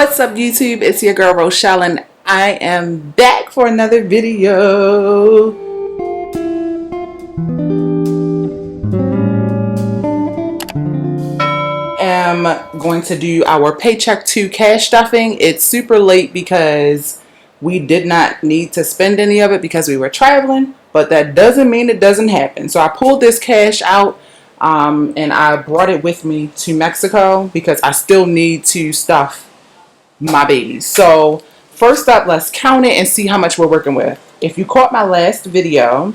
What's up, YouTube? It's your girl Rochelle, and I am back for another video. I'm going to do our paycheck to cash stuffing. It's super late because we did not need to spend any of it because we were traveling, but that doesn't mean it doesn't happen. So I pulled this cash out and I brought it with me to Mexico because I still need to stuff my babies. So first up, let's count it and see how much we're working with. If you caught my last video,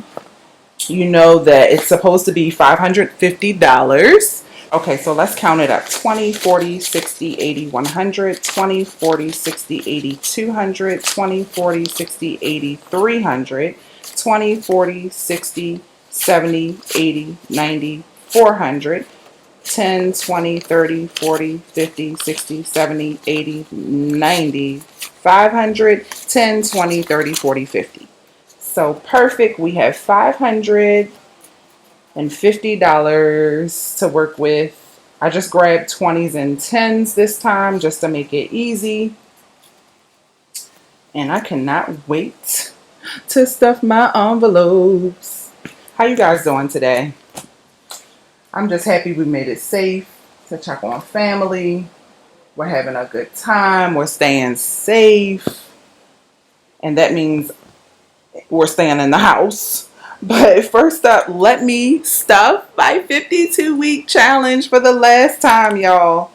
you know that it's supposed to be $550. Okay, so let's count it up. 20, 40, 60, 80, 100, 20, 40, 60, 80, 200, 20, 40, 60, 80, 300, 20, 40, 60, 70, 80, 90, 400, 10, 20, 30, 40, 50, 60, 70, 80, 90, 500, 10, 20, 30, 40, 50. So perfect. We have $550 to work with. I just grabbed 20s and 10s this time just to make it easy. And I cannot wait to stuff my envelopes. How you guys doing today? I'm just happy we made it safe to check on family. We're having a good time. We're staying safe. And that means we're staying in the house. But first up, let me stuff my 52-week challenge for the last time, y'all.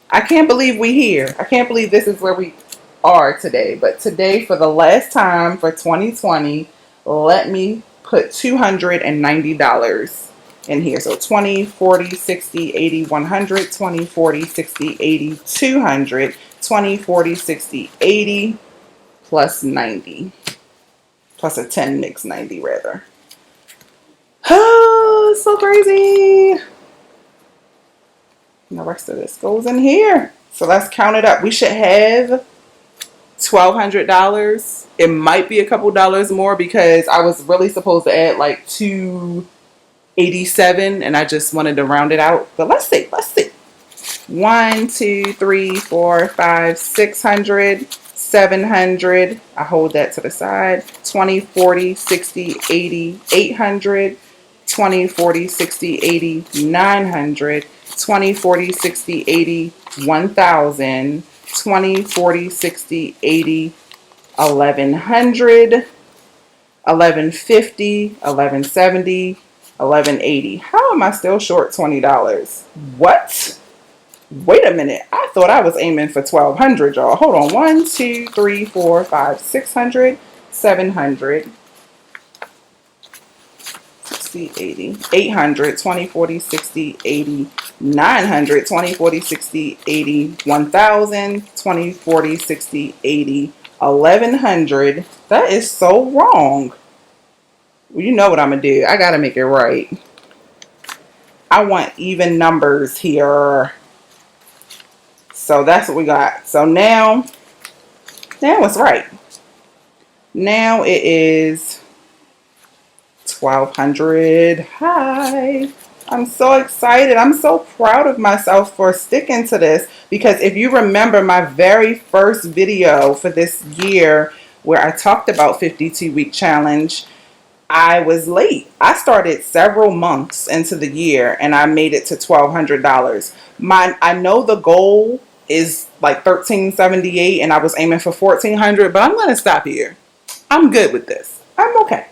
I can't believe we're here. I can't believe this is where we are today. But today, for the last time for 2020, let me put $290 in here. So 20, 40, 60, 80, 100, 20, 40, 60, 80, 200, 20, 40, 60, 80, plus 90. Plus a 10 makes 90 rather. Oh, it's so crazy. And the rest of this goes in here. So let's count it up. We should have $1,200. It might be a couple dollars more because I was really supposed to add like $287 and I just wanted to round it out. But let's see. 1, 2, 3, 4, 5, 600, 700. I hold that to the side. 20, 40, 60, 80, 800. 20, 40, 60, 80, 900. 20, 40, 60, 80, 1000. 20, 40, 60, 80, 1100. 1150, 1170, 1180. How am I still short $20? What? Wait a minute. I thought I was aiming for $1,200, y'all. Hold on. 1, 2, 3, 4, 5, 600, 700, 60, 80, 800, 20, 40, 60, 80, 900, 20, 40, 60, 80, 1000, 20, 40, 60, 80, 1100. That is so wrong. Well, you know what I'm going to do. I got to make it right. I want even numbers here. So that's what we got. So now it's right. Now it is 1,200. Hi. I'm so excited. I'm so proud of myself for sticking to this because if you remember my very first video for this year where I talked about 52-week challenge, I was late. I started several months into the year and I made it to $1,200. I know the goal is like $1,378 and I was aiming for $1,400, but I'm going to stop here. I'm good with this. I'm okay.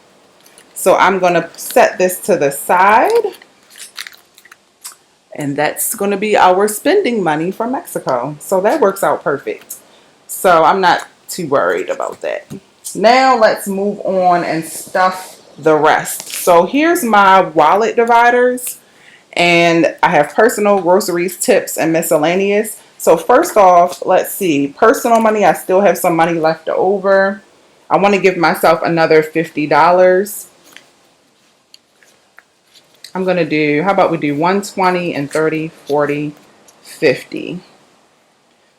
So I'm going to set this to the side and that's going to be our spending money for Mexico. So that works out perfect. So I'm not too worried about that. Now let's move on and stuff the rest. So here's my wallet dividers and I have personal, groceries, tips, and miscellaneous. So first off, let's see, personal money, I still have some money left over. I want to give myself another $50. I'm going to do, how about we do 120 and 30, 40, 50.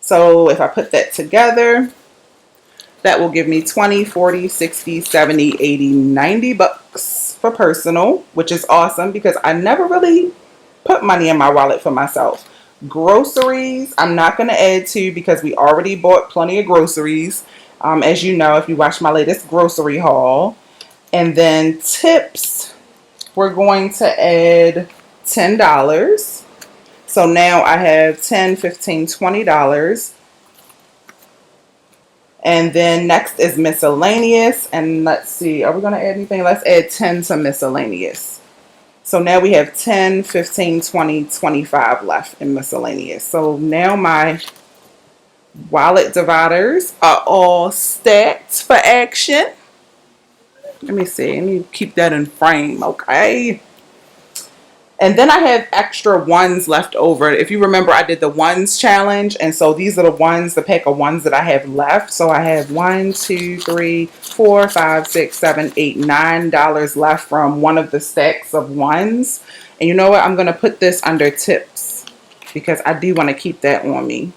So if I put that together, that will give me 20, 40, 60, 70, 80, 90 bucks for personal, which is awesome because I never really put money in my wallet for myself. Groceries, I'm not going to add to because we already bought plenty of groceries. As you know, if you watch my latest grocery haul. And then tips, we're going to add $10. So now I have $10, $15, $20. And then next is miscellaneous. And let's see, are we going to add anything? Let's add 10 to miscellaneous. So now we have 10, 15, 20, 25 left in miscellaneous. So now my wallet dividers are all stacked for action. Let me see. Let me keep that in frame, okay? And then I have extra ones left over. If you remember, I did the ones challenge. And so these are the ones, the pack of ones that I have left. So I have $1, $2, $3, $4, $5, $6, $7, $8, $9 left from one of the stacks of ones. And you know what? I'm going to put this under tips because I do want to keep that on me.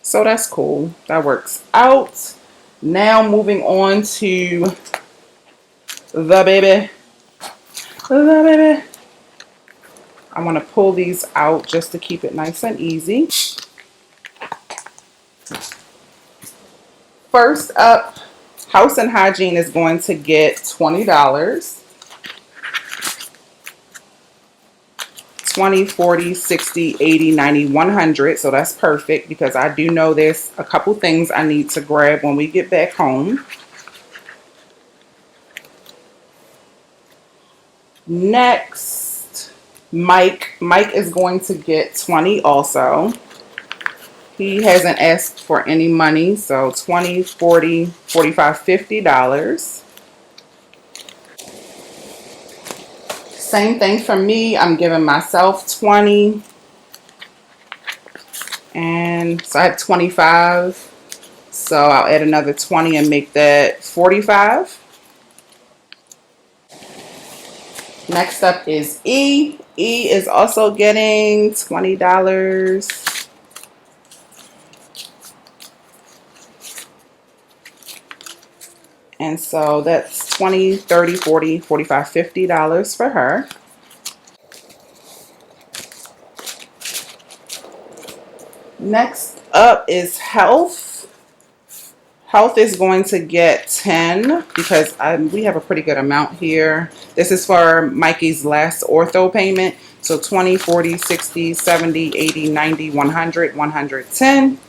So that's cool. That works out. Now moving on to the baby. I want to pull these out just to keep it nice and easy. First up, House and Hygiene is going to get $20. 20, 40, 60, 80, 90, 100. So that's perfect because I do know there's a couple things I need to grab when we get back home. Next, Mike is going to get 20 also. He hasn't asked for any money, so 20, 40, 45, $50. Same thing for me. I'm giving myself 20. And so I have 25. So I'll add another 20 and make that 45. Next up is E. E is also getting $20. And so that's 20, 30, 40, 45, $50 for her. Next up is Health. Health is going to get 10 because we have a pretty good amount here. This is for Mikey's last ortho payment. So 20, 40, 60, 70, 80, 90, 100, 110.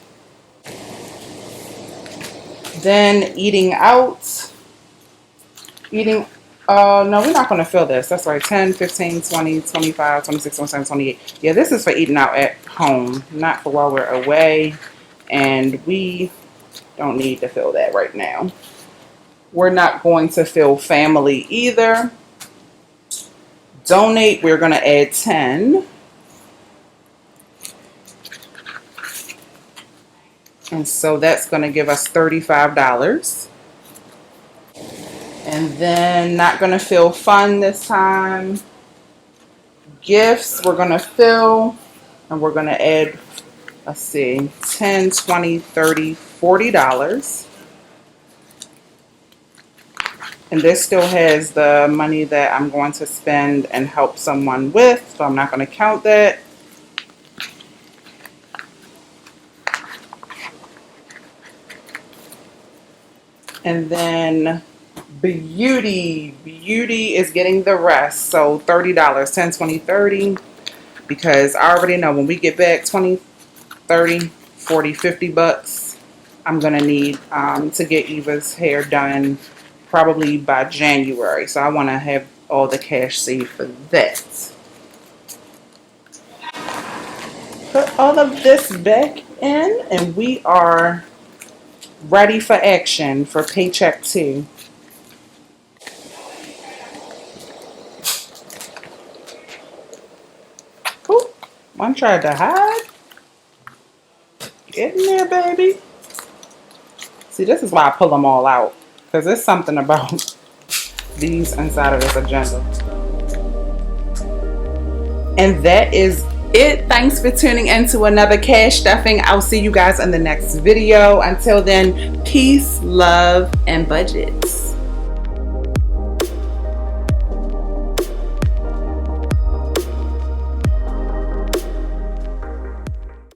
Then eating out. No, we're not going to fill this. That's right. 10, 15, 20, 25, 26, 27, 28. Yeah, this is for eating out at home, not for while we're away. And we don't need to fill that right now. We're not going to fill family either. Donate, we're going to add 10. And so that's going to give us $35. And then not going to fill fun this time. Gifts, we're going to fill. And we're going to add, let's see, 10, 20, 30, $40. And this still has the money that I'm going to spend and help someone with, so I'm not going to count that. And then Beauty is getting the rest, so $30, 10, 20, 30, because I already know when we get back 20, 30, 40, 50 bucks, I'm going to need to get Eva's hair done probably by January. So I want to have all the cash saved for that. Put all of this back in and we are ready for action for paycheck 2. Ooh, one tried to hide. Get in there, baby. See, this is why I pull them all out. Because there's something about these inside of this agenda. And that is it. Thanks for tuning in to another cash stuffing. I'll see you guys in the next video. Until then, peace, love, and budgets.